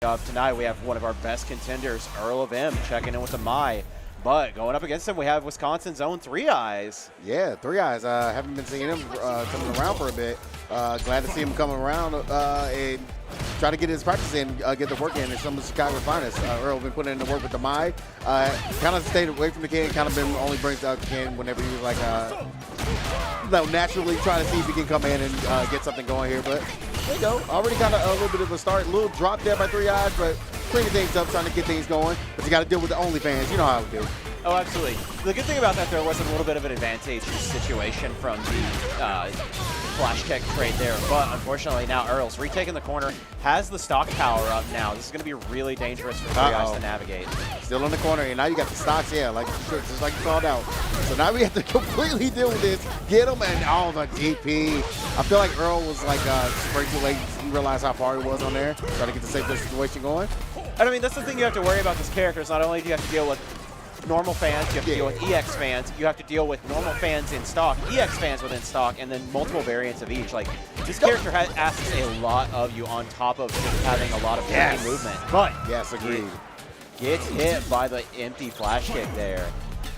Tonight we have one of our best contenders, Earl of M, checking in with the Mai. But going up against him, we have Wisconsin's own Threeyes. Yeah, Threeyes. Haven't been seeing him coming around for a bit. Glad to see him coming around and try to get his practice in, get the work in. And some of Chicago's finest. Earl been putting in the work with the Mai. Kind of stayed away from the can. Kind of been only brings out the can whenever he was like, naturally trying to see if he can come in and get something going here. But there you go. Already got a little bit of a start. A little drop there by Threeyes, but cleaning things up, trying to get things going. But you got to deal with the OnlyFans. You know how it do. Oh, absolutely. The good thing about that, there was a little bit of an advantage situation from the flash tech trade there. But unfortunately, now Earl's retaking the corner, has the stock power up now. This is going to be really dangerous for Threeyes to navigate. Still in the corner, and now you got the stocks, like just like you called out. So now we have to completely deal with this. Get him, and oh, the DP. I feel like Earl was like spray too late. He realized how far he was on there, trying to get the safe situation going. And I mean, that's the thing you have to worry about this character. Is not only do you have to deal with normal fans, you have to deal with EX fans, you have to deal with normal fans in stock, EX fans within stock, and then multiple variants of each. Like, this character asks a lot of you on top of just having a lot of movement. But yes, agreed. Gets hit by the empty flash kick there.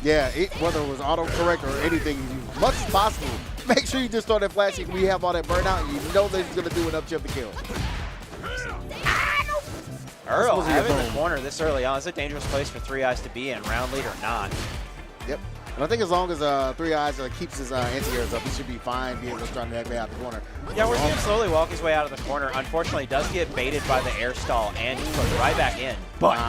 Yeah, whether it was autocorrect or anything, as much as possible, make sure you just throw that flash kick when you have all that burnout, and you know that he's going to do an up chip to kill. Earl having the corner this early on is a dangerous place for Threeyes to be in, round lead or not. Yep. And I think as long as Threeyes keeps his anti-airs up, he should be fine, be able to try to navigate out the corner. Yeah, we're seeing him slowly walk his way out of the corner. Unfortunately, does get baited by the air stall and he goes right back in. But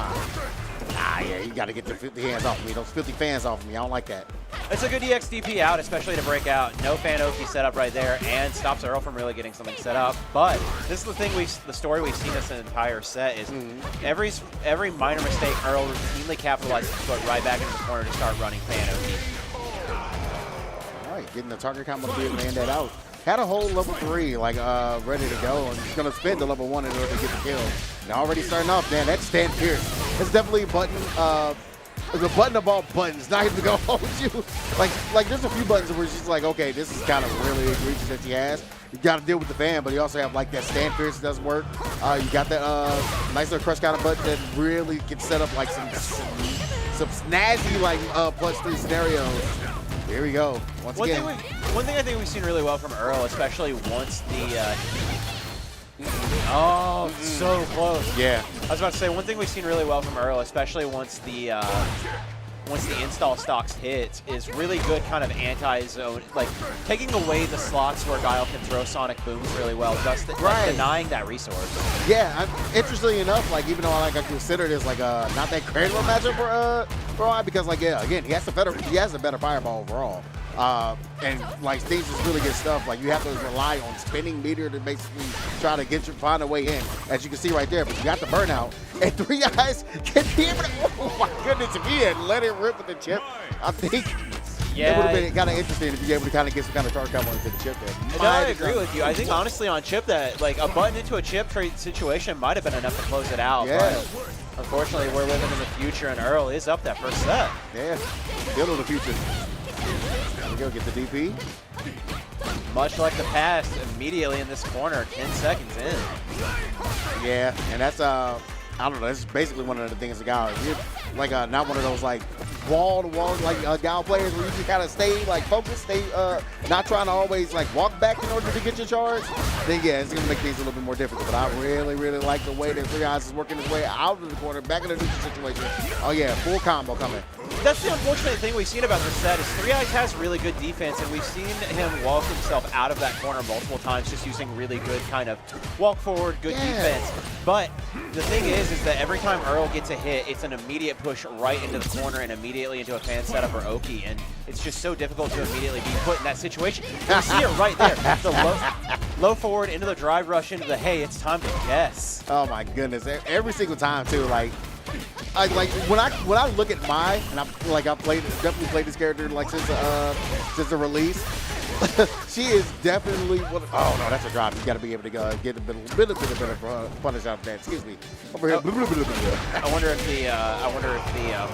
yeah, you got to get the 50 hands off me. Those 50 fans off me. I don't like that. It's a good EXDP out, especially to break out. No fan Oki set up right there and stops Earl from really getting something set up. But this is the thing, the story we've seen this entire set is every minor mistake, Earl routinely capitalizes to put right back into the corner to start running fan Oki. All right, getting the target combo to be able to land that out. Had a whole level 3 ready to go, and he's going to spend the level 1 in order to get the kill. And already starting off, man, that stand pierce. It's definitely a button. It's a button of all buttons. Not even gonna hold you. Like there's a few buttons where she's like, okay, this is kind of really egregious that she has. You got to deal with the fan, but you also have like that stand pierce that doesn't work. You got that nice little crush counter button that really can set up like some snazzy +3 scenarios. Here we go. Once again. One thing I think we've seen really well from Earl, especially once the so close. Yeah. I was about to say, one thing we've seen really well from Earl, especially once the install stocks hit, is really good kind of anti-zone, like taking away the slots where Guile can throw sonic booms really well, just denying that resource. Yeah, interestingly enough, even though I consider this not that great of a matchup for I, because again, he has a better fireball overall. And Things is really good stuff. You have to rely on spinning meter to basically try to find a way in, as you can see right there. But you got the burnout, and Threeyes can be able to. Oh my goodness! If he had let it rip with the chip, I think it would have been kind of interesting if you were able to kind of get some kind of target combo into the chip there. No, I agree with you. I think honestly on chip that a button into a chip trade situation might have been enough to close it out. Yeah. But unfortunately, we're living in the future, and Earl is up that first set. Yeah, still in the future. There we go, get the DP. Much like the past, immediately in this corner, 10 seconds in. Yeah, and that's, I don't know, that's basically one of the things about Guile. You're not one of those wall-to-wall Guile players where you can kind of stay focused, stay not trying to always walk back in order to get your charge. Then yeah, it's gonna make things a little bit more difficult. But I really, really like the way that Threeyes is working his way out of the corner, back in the neutral situation. Oh yeah, full combo coming. That's the unfortunate thing we've seen about this set is Threeyes has really good defense, and we've seen him walk himself out of that corner multiple times just using really good kind of walk forward, good defense. But the thing is that every time Earl gets a hit, it's an immediate push right into the corner and immediately into a fan setup or Oki, and it's just so difficult to immediately be put in that situation. You see it right there. The low forward into the drive rush into the, hey, it's time to guess. Oh my goodness, every single time too, when I look at Mai, and I've definitely played this character since the release. She is definitely one of, oh no, that's a drop. You got to be able to get a bit of punish out of that. Excuse me. Over here. I wonder if the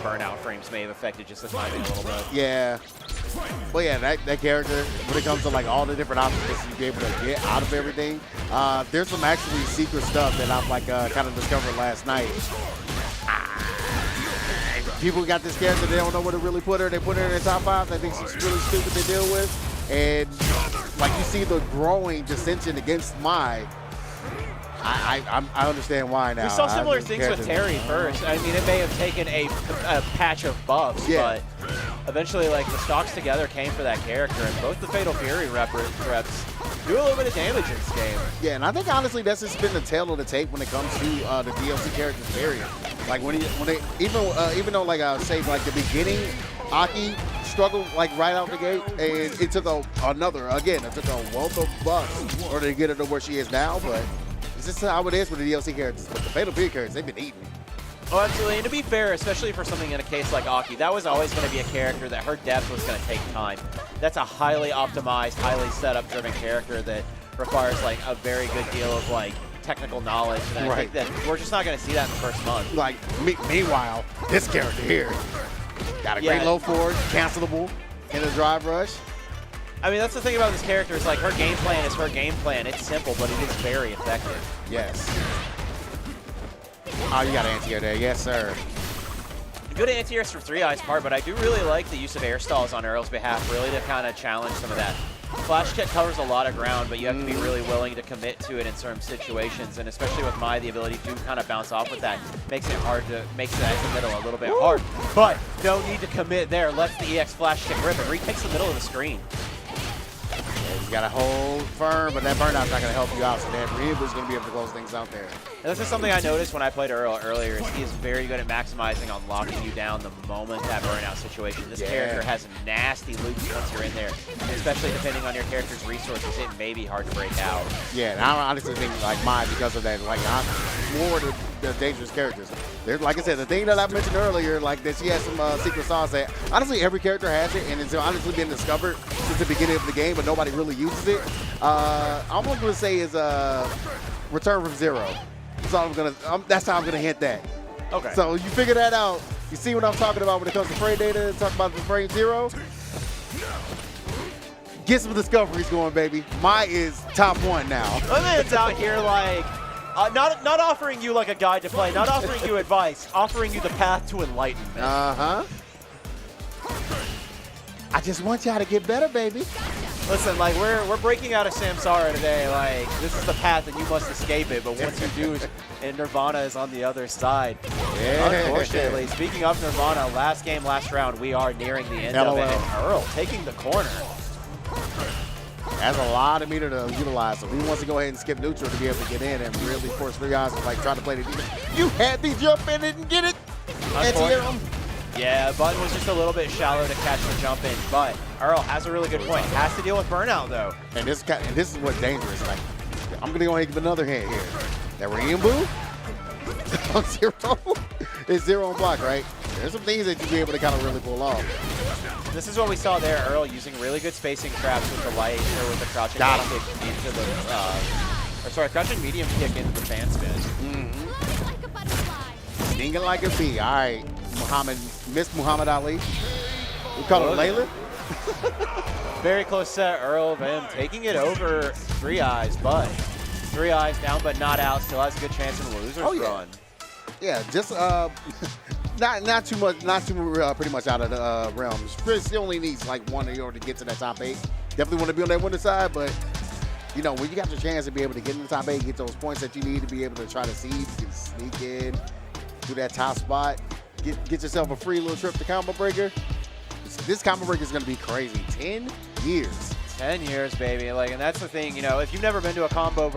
burnout frames may have affected just the timing a little bit. Yeah. But yeah, that character, when it comes to like all the different options that you be able to get out of everything, there's some actually secret stuff that I've like kind of discovered last night. People got this character, they don't know where to really put her. They put her in their top 5. I think she's really stupid to deal with. And like you see the growing dissension against Mai. I understand why now. We saw similar things with Terry first. I mean, it may have taken a patch of buffs, but eventually, like, the stocks together came for that character, and both the Fatal Fury reps do a little bit of damage in this game. Yeah, and I think honestly that's just been the tail of the tape when it comes to the DLC characters period. Like even though like I would say like the beginning, Aki struggled like right out the gate, and it took a wealth of buffs in order to get her to where she is now, but it's just how it is with the DLC characters. But the Fatal Fury characters, they've been eating. Oh, absolutely. And to be fair, especially for something in a case like Aki, that was always going to be a character that her depth was going to take time. That's a highly optimized, highly setup-driven character that requires like a very good deal of like technical knowledge. And I think that we're just not going to see that in the first month. Like, meanwhile, this character here got a great low forward, cancelable in the drive rush. I mean, that's the thing about this character is like her game plan is her game plan. It's simple, but it is very effective. Yes. Oh, you got an anti-air there. Yes, sir. Good anti-airs from Threeyes' part, but I do really like the use of air stalls on Earl's behalf, really to kind of challenge some of that. Flash kick covers a lot of ground, but you have to be really willing to commit to it in certain situations, and especially with Mai, the ability to kind of bounce off with that makes it the middle a little bit hard. But no need to commit there. Lets the EX flash kick rip and retakes the middle of the screen. You got to hold firm, but that burnout's not going to help you out, so that Reeva's going to be able to close things out there. And this is something I noticed when I played Earl earlier, is he is very good at maximizing on locking you down the moment that burnout situation. This character has nasty loops once you're in there, and especially depending on your character's resources, it may be hard to break out. Yeah, and I honestly think like mine, because of that, like I'm more the dangerous characters. There's, like I said, the thing that I mentioned earlier, like that she has some secret sauce that honestly every character has it, and it's honestly been discovered since the beginning of the game, but nobody really uses it. I'm going to say is Return from Zero. That's all I'm gonna. That's how I'm gonna hint that. Okay. So you figure that out. You see what I'm talking about when it comes to frame data. Talk about the frame zero. Get some discoveries going, baby. Mai is top 1 now. My man's out here like. Not offering you like a guide to play, not offering you advice, offering you the path to enlightenment. Uh-huh. I just want y'all to get better, baby. Listen, like we're breaking out of Samsara today. Like this is the path and you must escape it. But once you do, and Nirvana is on the other side. Yeah. Unfortunately, speaking of Nirvana, last game, last round, we are nearing the end of it. And Earl taking the corner. That's a lot of meter to utilize, so he wants to go ahead and skip neutral to be able to get in and really force Threeyes to like try to play the defense. You had the jump in and get it. Yeah, Button was just a little bit shallow to catch the jump in, but Earl has a really good point. Has to deal with burnout though. And this is what's dangerous. Like, I'm gonna go ahead and give another hint here. That Rainbow on zero is zero on block, right? There's some things that you'll be able to kind of really pull off. This is what we saw there, Earl using really good spacing traps with the light or with the crouching kick into the crouching medium kick into the fan spin. Stinging like a bee. All right, Miss Muhammad Ali. We call her Layla. Very close set, Earl then taking it over Threeyes, but Threeyes down but not out, still has a good chance in the loser's run. Yeah, just not too much, pretty much out of the realms. Chris only needs like 1 in order to get to that top 8. Definitely want to be on that winner side, but you know, when you got the chance to be able to get in the top 8, get those points that you need to be able to try to seed, you can sneak in, do that top spot, get yourself a free little trip to Combo Breaker. This Combo Breaker is going to be crazy. 10 years. 10 years, baby. Like, and that's the thing, you know, if you've never been to a combo